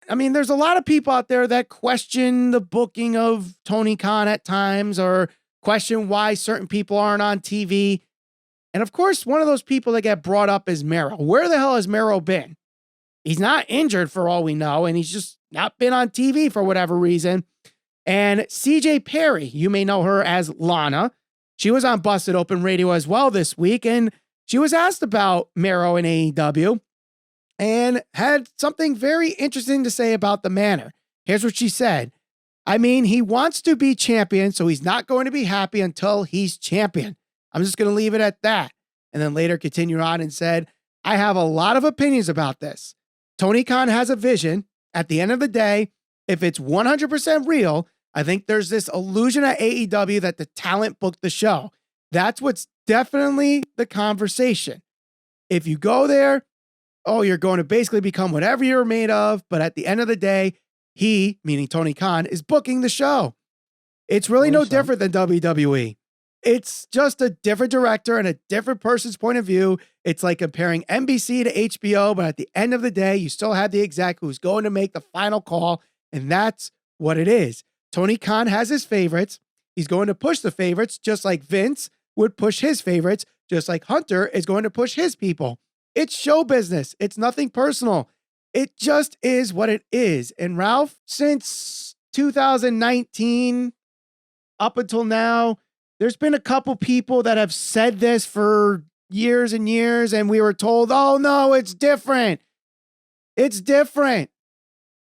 I mean, there's a lot of people out there that question the booking of Tony Khan at times or question why certain people aren't on TV. And of course, one of those people that get brought up is Miro. Where the hell has Miro been? He's not injured for all we know, and he's just not been on TV for whatever reason. And CJ Perry, you may know her as Lana. She was on Busted Open Radio as well this week, and she was asked about Miro and AEW and had something very interesting to say about the manner. Here's what she said. I mean, he wants to be champion, so he's not going to be happy until he's champion. I'm just going to leave it at that. And then later continued on and said, I have a lot of opinions about this. Tony Khan has a vision. At the end of the day, if it's 100% real, I think there's this illusion at AEW that the talent booked the show. That's what's definitely the conversation. If you go there, oh, you're going to basically become whatever you're made of. But at the end of the day, he, meaning Tony Khan, is booking the show. It's really no different than WWE. It's just a different director and a different person's point of view. It's like comparing NBC to HBO, but at the end of the day, you still have the exec who's going to make the final call, and that's what it is. Tony Khan has his favorites. He's going to push the favorites, just like Vince would push his favorites, just like Hunter is going to push his people. It's show business. It's nothing personal. It just is what it is. And Ralph, since 2019 up until now, there's been a couple people that have said this for years and years, and we were told, oh, no, it's different. It's different.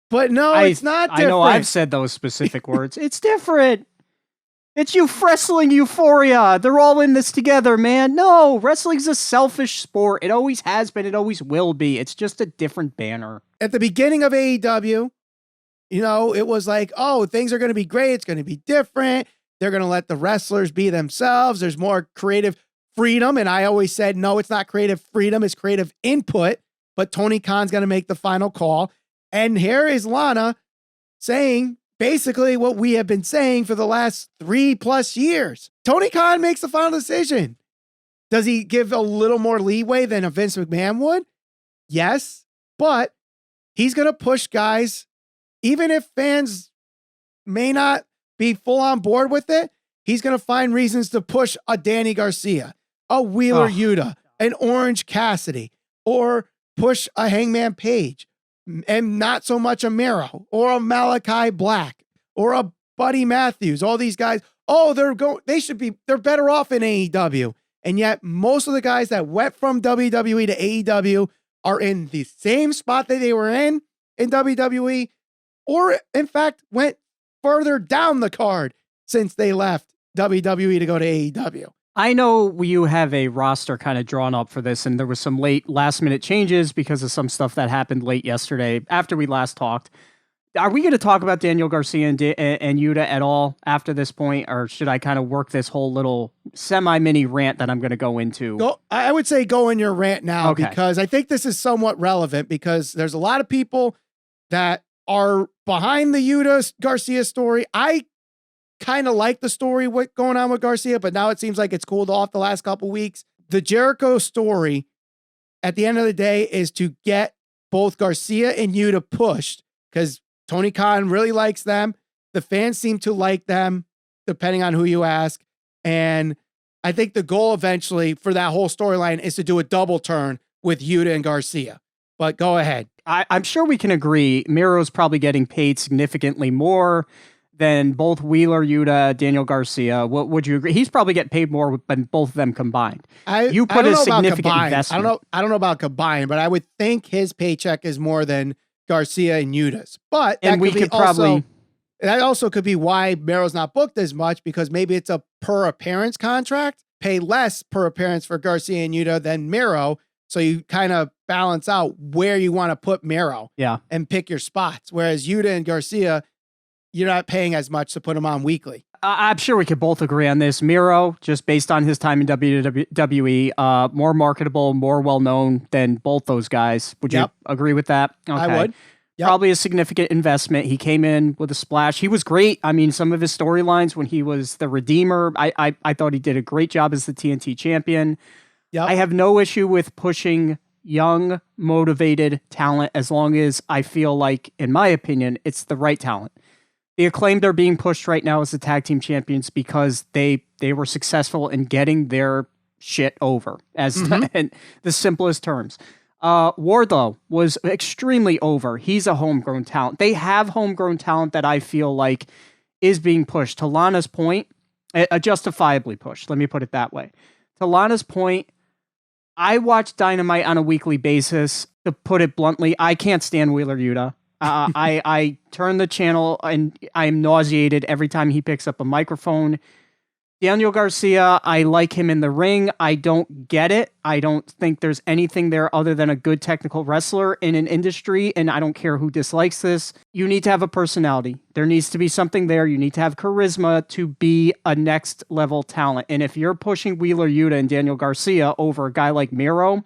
But no, it's not different. I know I've said those specific words. It's different. It's wrestling euphoria. They're all in this together, man. No, wrestling's a selfish sport. It always has been. It always will be. It's just a different banner. At the beginning of AEW, it was like, oh, things are going to be great. It's going to be different. They're going to let the wrestlers be themselves. There's more creative freedom. And I always said, no, it's not creative freedom. It's creative input. But Tony Khan's going to make the final call. And here is Lana saying basically what we have been saying for the last 3+ years. Tony Khan makes the final decision. Does he give a little more leeway than a Vince McMahon would? Yes, but he's going to push guys, even if fans may not be full on board with it. He's going to find reasons to push a Danny Garcia, a Wheeler Yuta, an Orange Cassidy, or push a Hangman Page. And not so much a Miro or a Malachi Black or a Buddy Matthews. All these guys, they're better off in AEW. And yet most of the guys that went from WWE to AEW are in the same spot that they were in WWE, or in fact went further down the card since they left WWE to go to AEW. I know you have a roster kind of drawn up for this, and there was some last minute changes because of some stuff that happened late yesterday after we last talked. Are we going to talk about Daniel Garcia and Yuta at all after this point, or should I kind of work this whole little semi-mini rant that I'm going to go into? I would say go in your rant now, because I think this is somewhat relevant, because there's a lot of people that are behind the Yuta Garcia story. I kind of like the story, what's going on with Garcia, but now it seems like it's cooled off the last couple weeks. The Jericho story, at the end of the day, is to get both Garcia and Yuta pushed, because Tony Khan really likes them. The fans seem to like them, depending on who you ask. And I think the goal eventually for that whole storyline is to do a double turn with Yuta and Garcia. But go ahead. I'm sure we can agree Miro's probably getting paid significantly more than both Wheeler Yuta, Daniel Garcia. What would you agree? He's probably getting paid more than both of them combined. You put a significant investment. I don't know about combined, but I would think his paycheck is more than Garcia and Yuta's. But that also could be why Miro's not booked as much, because maybe it's a per appearance contract. Pay less per appearance for Garcia and Yuta than Miro. So you kind of balance out where you want to put Miro and pick your spots. Whereas Yuta and Garcia, you're not paying as much to put them on weekly. I'm sure we could both agree on this. Miro, just based on his time in WWE, more marketable, more well-known than both those guys. Would you agree with that? Okay. I would. Yep. Probably a significant investment. He came in with a splash. He was great. I mean, some of his storylines when he was the Redeemer, I thought he did a great job as the TNT champion. Yep. I have no issue with pushing young, motivated talent as long as I feel like, in my opinion, it's the right talent. The Acclaimed are being pushed right now as the tag team champions because they were successful in getting their shit over, as in the simplest terms. Wardlow was extremely over. He's a homegrown talent. They have homegrown talent that I feel like is being pushed. To Lana's point, justifiably pushed. Let me put it that way. To Lana's point, I watch Dynamite on a weekly basis. To put it bluntly, I can't stand Wheeler Yuta. I turn the channel and I'm nauseated every time he picks up a microphone. Daniel Garcia, I like him in the ring. I don't get it. I don't think there's anything there other than a good technical wrestler in an industry, and I don't care who dislikes this. You need to have a personality. There needs to be something there. You need to have charisma to be a next level talent. And if you're pushing Wheeler Yuta and Daniel Garcia over a guy like Miro,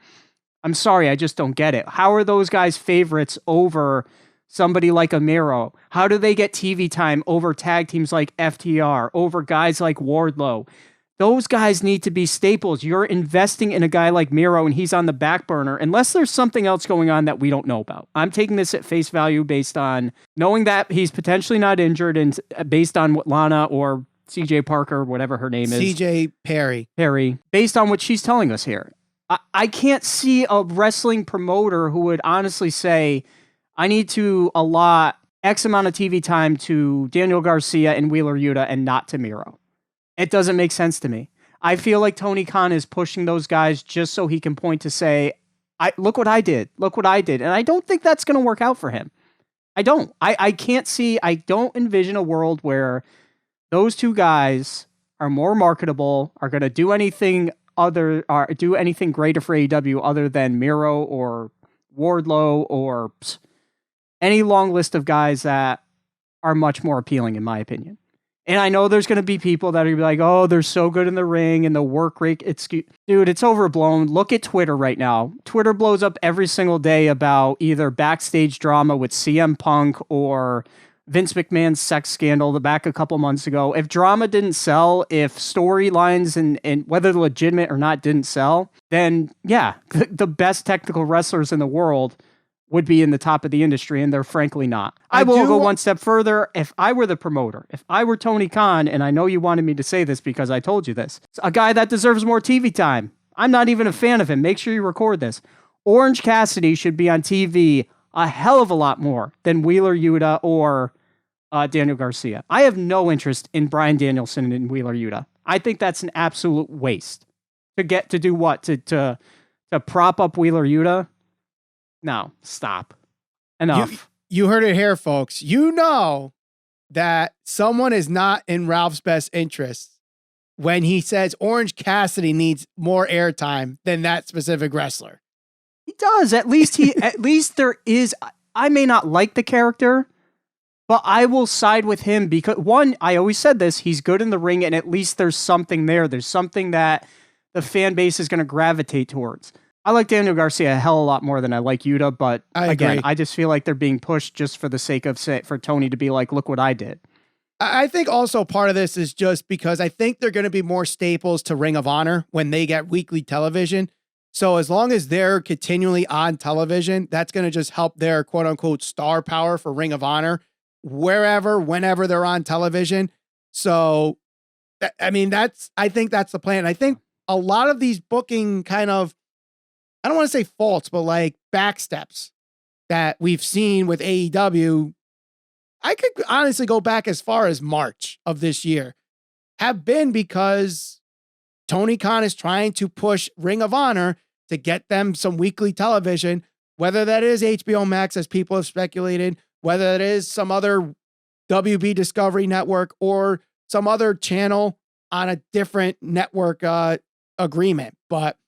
I'm sorry, I just don't get it. How are those guys favorites over somebody like a Miro? How do they get TV time over tag teams like FTR, over guys like Wardlow? Those guys need to be staples. You're investing in a guy like Miro and he's on the back burner unless there's something else going on that we don't know about. I'm taking this at face value based on knowing that he's potentially not injured and based on what Lana or CJ Parker, whatever her name is. CJ Perry. Based on what she's telling us here. I can't see a wrestling promoter who would honestly say, I need to allot X amount of TV time to Daniel Garcia and Wheeler Yuta and not to Miro. It doesn't make sense to me. I feel like Tony Khan is pushing those guys just so he can point to say, look what I did. Look what I did. And I don't think that's going to work out for him. I don't. I can't see, I don't envision a world where those two guys are more marketable, are going to do anything greater for AEW other than Miro or Wardlow or any long list of guys that are much more appealing, in my opinion. And I know there's going to be people that are going to be like, oh, they're so good in the ring and the work rate. Dude, it's overblown. Look at Twitter right now. Twitter blows up every single day about either backstage drama with CM Punk or Vince McMahon's sex scandal back a couple months ago. If drama didn't sell, if storylines and whether legitimate or not didn't sell, then yeah, the best technical wrestlers in the world would be in the top of the industry, and they're frankly not. I will go one step further. If I were the promoter, if I were Tony Khan, and I know you wanted me to say this because I told you this, a guy that deserves more TV time. I'm not even a fan of him. Make sure you record this. Orange Cassidy should be on TV a hell of a lot more than Wheeler Yuta or Daniel Garcia. I have no interest in Bryan Danielson and Wheeler Yuta. I think that's an absolute waste. To do what? To prop up Wheeler Yuta? No, stop. Enough. You heard it here, folks. You know that someone is not in Ralph's best interest when he says Orange Cassidy needs more airtime than that specific wrestler. He does. At least there is. I may not like the character, but I will side with him because, one, I always said this, he's good in the ring, and at least there's something there. There's something that the fan base is going to gravitate towards. I like Daniel Garcia a hell of a lot more than I like Yuta, but again, I just feel like they're being pushed just for the sake of for Tony to be like, look what I did. I think also part of this is just because I think they're going to be more staples to Ring of Honor when they get weekly television. So as long as they're continually on television, that's going to just help their quote unquote star power for Ring of Honor whenever they're on television. So, I think that's the plan. I think a lot of these booking kind of, I don't want to say faults, but like backsteps that we've seen with AEW, I could honestly go back as far as March of this year, have been because Tony Khan is trying to push Ring of Honor to get them some weekly television, whether that is HBO Max, as people have speculated, whether it is some other WB Discovery Network or some other channel on a different network agreement. But